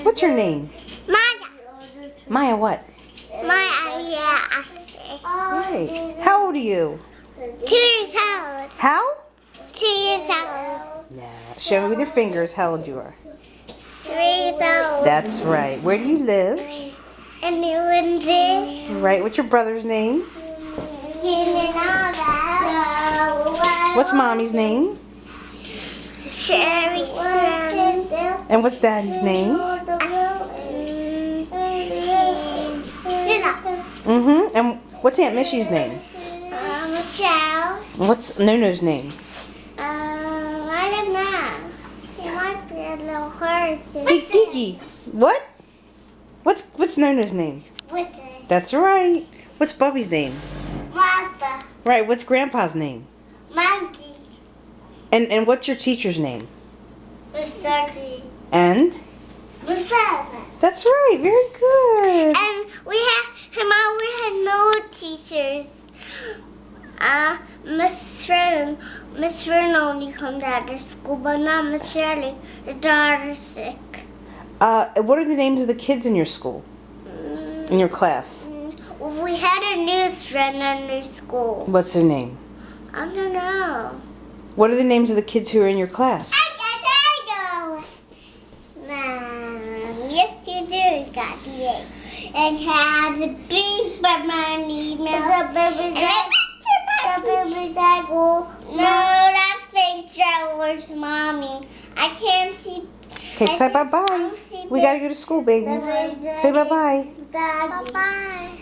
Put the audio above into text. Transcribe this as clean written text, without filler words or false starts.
What's your name? Maya. Maya what? Maya, yeah. Right. How old are you? 2 years old. How? 2 years old. Yeah. Show me with your fingers how old you are. 3 years old. That's right. Where do you live? And New Lindsay. Right. What's your brother's name? What's What's mommy's name? Sherry. And what's daddy's name? Mm-hmm. And what's Aunt Mishy's name? Michelle. And what's Nono's name? I don't know. It might be a little hard to Kiki. What? What's Nono's name? That's right. What's Bubby's name? Martha. Right. What's Grandpa's name? Monkey. And what's your teacher's name? Mr. And? Masana. That's right. Very good. And we had no teachers. Miss Fern only comes after school, but not Miss Shirley. Her daughter's sick. What are the names of the kids in your school? In your class? We had a news friend in their school. What's their name? I don't know. What are the names of the kids who are in your class? Yes, you do, Scotty. And has a big banana email. No, that's Big Traveler's mommy. I can't see. Okay, say bye-bye. We gotta go to school, babies. Say bye-bye. Bye-bye.